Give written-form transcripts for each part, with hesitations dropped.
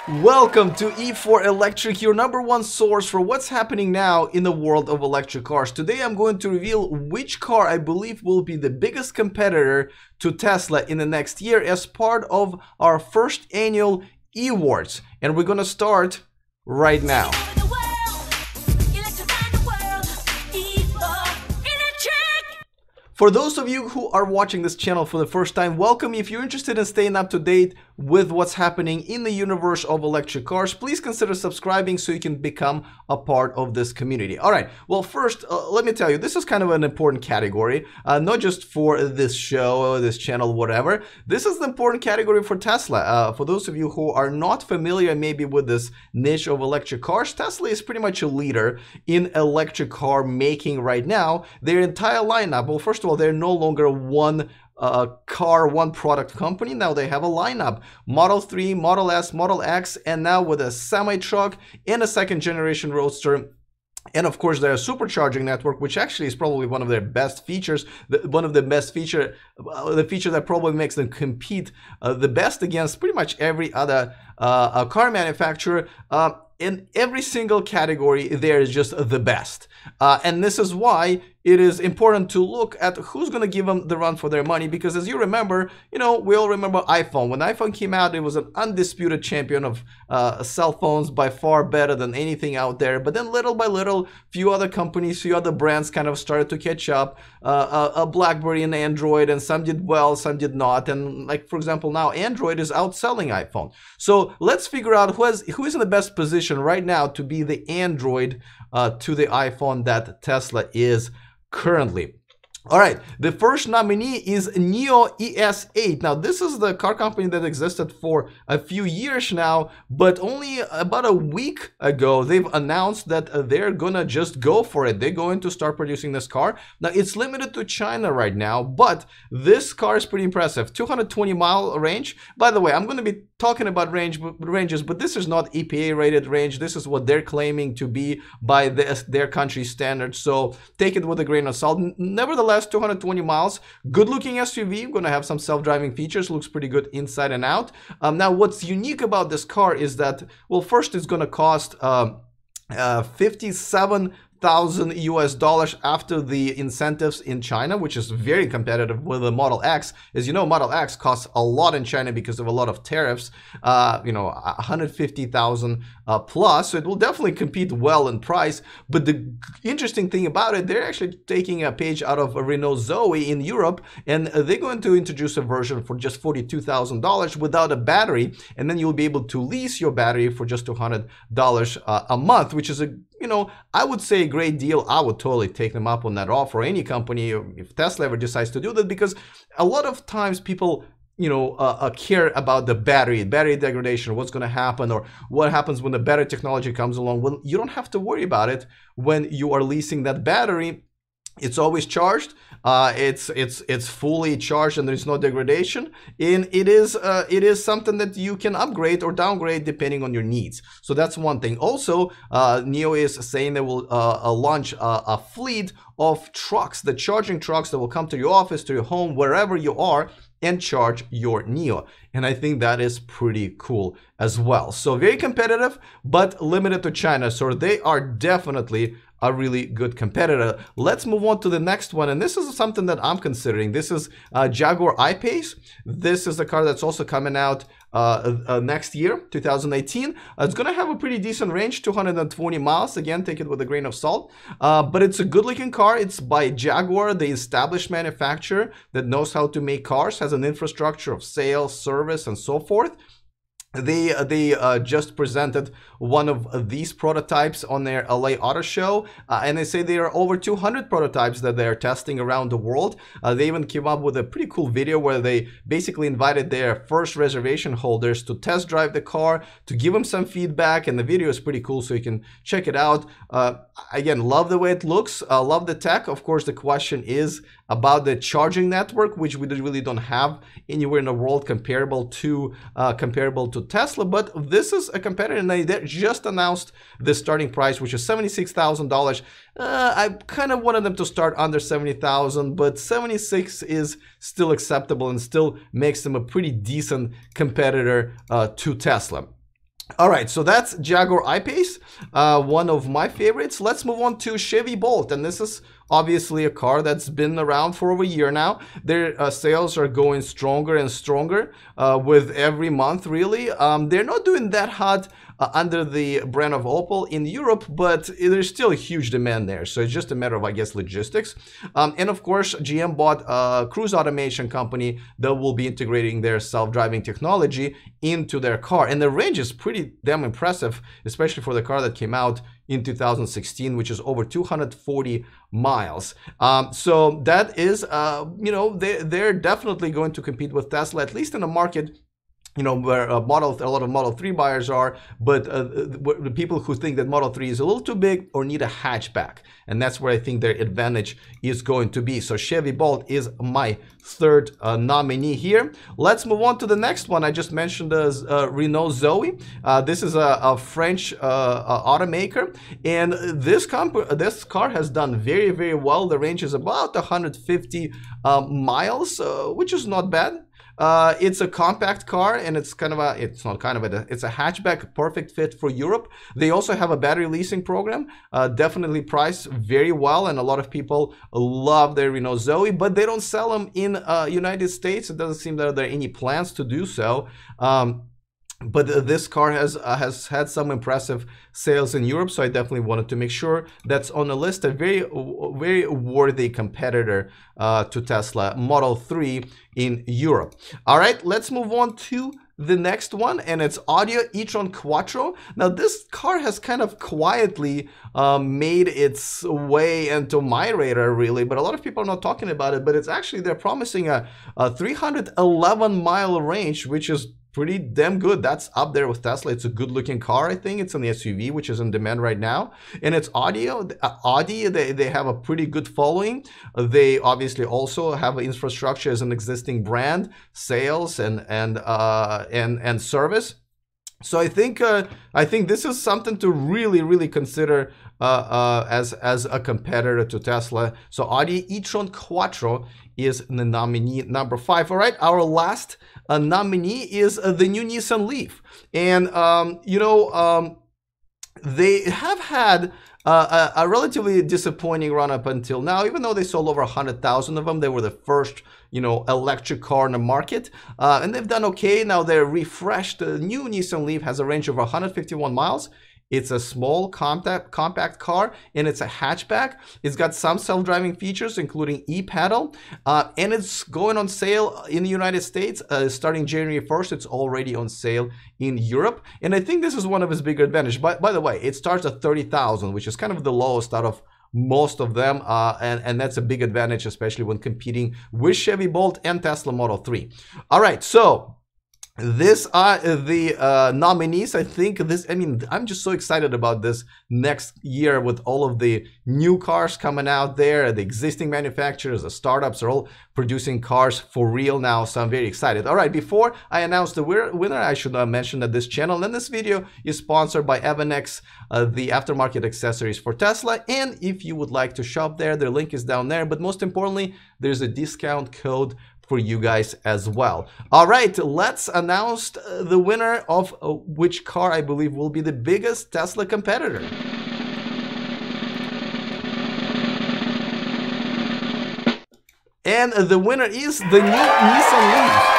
Welcome to E4 Electric, your #1 source for what's happening now in the world of electric cars. Today I'm going to reveal which car I believe will be the biggest competitor to Tesla in the next year as part of our first annual E-Awards. And we're going to start right now. For those of you who are watching this channel for the first time, welcome. If you're interested in staying up to date with what's happening in the universe of electric cars, please consider subscribing so you can become a part of this community. All right, well, first, let me tell you, this is kind of an important category, not just for this show, this channel, whatever. This is an important category for Tesla. For those of you who are not familiar maybe with this niche of electric cars, Tesla is pretty much a leader in electric car making right now. Their entire lineup, well, first of all, they're no longer one one product company. Now they have a lineup: Model 3, Model S, Model X, and now with a semi-truck and a second generation Roadster. And of course, their supercharging network, which actually is probably one of their best features, the feature that probably makes them compete the best against pretty much every other car manufacturer. In every single category, there is just the best. And this is why it is important to look at who's going to give them the run for their money, because as you remember, we all remember iPhone. When iPhone came out, it was an undisputed champion of cell phones, by far better than anything out there. But then little by little, few other companies, few other brands kind of started to catch up. BlackBerry and Android, and some did well, some did not. And like, for example, now Android is outselling iPhone. So let's figure out who is in the best position right now to be the Android to the iPhone that Tesla is currently. All right, the first nominee is NIO ES58. Now, this is the car company that existed for a few years now, but only about a week ago, they've announced that they're gonna just go for it. They're going to start producing this car. Now, it's limited to China right now, but this car is pretty impressive. 220-mile range. By the way, I'm gonna be talking about ranges, but this is not EPA rated range. This is what they're claiming to be by their country standards. So take it with a grain of salt. Nevertheless, 220 miles, good looking SUV, going to have some self-driving features, looks pretty good inside and out. Now, what's unique about this car is that, well, first it's going to cost $57,000 US after the incentives in China, which is very competitive with the Model X. As you know, Model X costs a lot in China because of a lot of tariffs, 150,000 plus. So it will definitely compete well in price. But the interesting thing about it, they're actually taking a page out of Renault Zoe in Europe, and they're going to introduce a version for just $42,000 without a battery. And then you'll be able to lease your battery for just $200 a month, which is I would say a great deal. I would totally take them up on that offer, any company, if Tesla ever decides to do that, because a lot of times people care about the battery degradation, what's going to happen, or what happens when the better technology comes along. Well, you don't have to worry about it when you are leasing that battery. It's always charged. It's fully charged, and there's no degradation. And it is something that you can upgrade or downgrade depending on your needs. So that's one thing. Also, NIO is saying they will launch a fleet of trucks, the charging trucks that will come to your office, to your home, wherever you are, and charge your NIO. And I think that is pretty cool as well. So very competitive, but limited to China. So they are definitely a really good competitor. Let's move on to the next one. And this is something that I'm considering. This is Jaguar I-Pace. This is a car that's also coming out next year, 2018. It's going to have a pretty decent range, 220 miles. Again, take it with a grain of salt. But it's a good looking car. It's by Jaguar, the established manufacturer that knows how to make cars, has an infrastructure of sales, service, and so forth. They just presented one of these prototypes on their LA Auto Show, and they say there are over 200 prototypes that they're testing around the world. They even came up with a pretty cool video where they basically invited their first reservation holders to test drive the car, to give them some feedback, and the video is pretty cool, so you can check it out. Again, love the way it looks, love the tech. Of course, the question is about the charging network, which we really don't have anywhere in the world comparable to Tesla, but this is a competitor, and they just announced the starting price, which is $76,000. I kind of wanted them to start under $70,000, but 76 is still acceptable and still makes them a pretty decent competitor to Tesla. All right, so that's Jaguar I-Pace, one of my favorites. Let's move on to Chevy Bolt, and this is obviously a car that's been around for over a year now. Their sales are going stronger and stronger with every month, really. They're not doing that hot under the brand of Opel in Europe, but there's still a huge demand there. So it's just a matter of, I guess, logistics. And of course, GM bought a cruise automation company that will be integrating their self-driving technology into their car. And the range is pretty damn impressive, especially for the car that came out in 2016, which is over 240 miles. So that is, you know, they're definitely going to compete with Tesla, at least in a market, you know, where a lot of Model 3 buyers are, but the people who think that Model 3 is a little too big or need a hatchback. And that's where I think their advantage is going to be. So Chevy Bolt is my third nominee here. Let's move on to the next one. I just mentioned as Renault Zoe. This is a French automaker, and this car has done very, very well. The range is about 150 miles, which is not bad. It's a compact car, and it's kind of a, it's not kind of a, it's a hatchback, perfect fit for Europe. They also have a battery leasing program, definitely priced very well, and a lot of people love their Renault Zoe, but they don't sell them in United States. It doesn't seem that there are any plans to do so. But this car has had some impressive sales in Europe, so I definitely wanted to make sure that's on the list. A very, very worthy competitor to Tesla Model 3 in Europe. All right, let's move on to the next one, and it's Audi E-Tron Quattro. Now, this car has kind of quietly made its way into my radar, really, but a lot of people are not talking about it. But it's actually, they're promising a 311-mile range, which is pretty damn good. That's up there with Tesla. It's a good looking car. I think it's an SUV, which is in demand right now. And it's Audi, they have a pretty good following. They obviously also have infrastructure as an existing brand, sales and service. So I think this is something to really consider as a competitor to Tesla. So Audi E-Tron Quattro is the nominee number 5. All right, our last nominee is the new Nissan Leaf, and you know, they have had a relatively disappointing run up until now. Even though they sold over 100,000 of them, they were the first, you know, electric car in the market, and they've done okay. Now they're refreshed. The new Nissan Leaf has a range of 151 miles. It's a small compact car, and it's a hatchback. It's got some self-driving features, including e-pedal, and it's going on sale in the United States starting January 1st. It's already on sale in Europe, and I think this is one of its bigger advantages. By the way, it starts at 30,000, which is kind of the lowest out of most of them, and that's a big advantage, especially when competing with Chevy Bolt and Tesla Model 3. All right, so these are the nominees. I think this, I mean, I'm just so excited about this next year with all of the new cars coming out there. The existing manufacturers, the startups are all producing cars for real now, so I'm very excited. All right, before I announce the winner, I should mention that this channel and this video is sponsored by Evanex, the aftermarket accessories for Tesla. And if you would like to shop there, their link is down there. But most importantly, there's a discount code for you guys as well. All right, let's announce the winner of which car I believe will be the biggest Tesla competitor. And the winner is the new Nissan Leaf.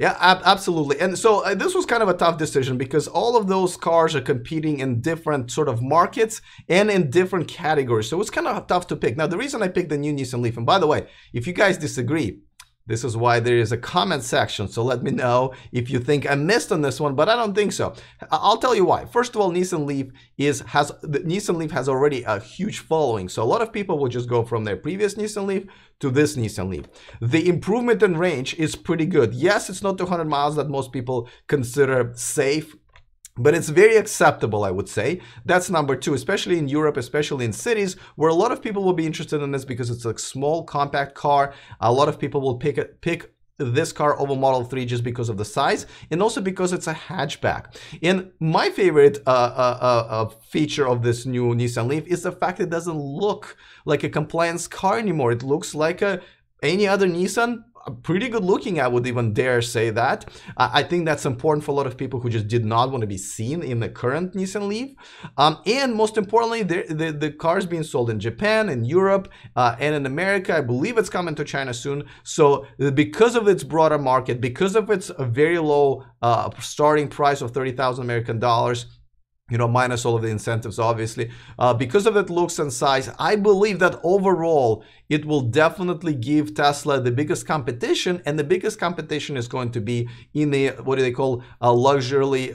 Yeah, absolutely. And so this was kind of a tough decision because all of those cars are competing in different sort of markets and in different categories. So it's kind of tough to pick. Now, the reason I picked the new Nissan Leaf, and by the way, if you guys disagree, this is why there is a comment section. So let me know if you think I missed on this one, but I don't think so. I'll tell you why. First of all, Nissan Leaf has already a huge following. So a lot of people will just go from their previous Nissan Leaf to this Nissan Leaf. The improvement in range is pretty good. Yes, it's not 200 miles that most people consider safe, but it's very acceptable, I would say. That's number 2, especially in Europe, especially in cities, where a lot of people will be interested in this because it's a small, compact car. A lot of people will pick this car over Model 3 just because of the size, and also because it's a hatchback. And my favorite feature of this new Nissan Leaf is the fact it doesn't look like a compliance car anymore. It looks like any other Nissan, pretty good looking, I would even dare say that. I think that's important for a lot of people who just did not want to be seen in the current Nissan Leaf. And most importantly, the car is being sold in Japan, in Europe, and in America. I believe it's coming to China soon. So because of its broader market, because of its very low starting price of 30,000 American dollars, you know, minus all of the incentives, obviously. Because of its looks and size, I believe that overall, it will definitely give Tesla the biggest competition, and the biggest competition is going to be in the, what do they call, luxury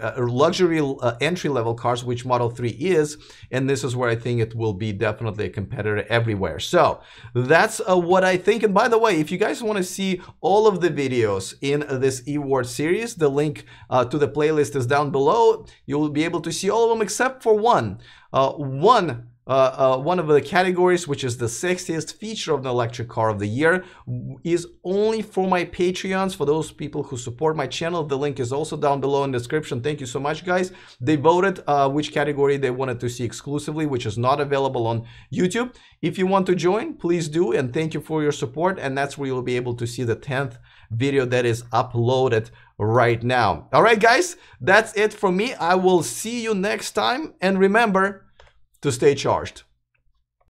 entry-level cars, which Model 3 is, and this is where I think it will be definitely a competitor everywhere. So that's what I think. And by the way, if you guys want to see all of the videos in this E-Award series, the link to the playlist is down below. You will be able to see all of them except for one. One of the categories, which is the sexiest feature of the electric car of the year, is only for my Patreons, for those people who support my channel. The link is also down below in the description. Thank you so much, guys. They voted which category they wanted to see exclusively, which is not available on YouTube. If you want to join, please do, and thank you for your support. And that's where you'll be able to see the 10th video that is uploaded right now. All right, guys, that's it from me. I will see you next time, and remember to stay charged.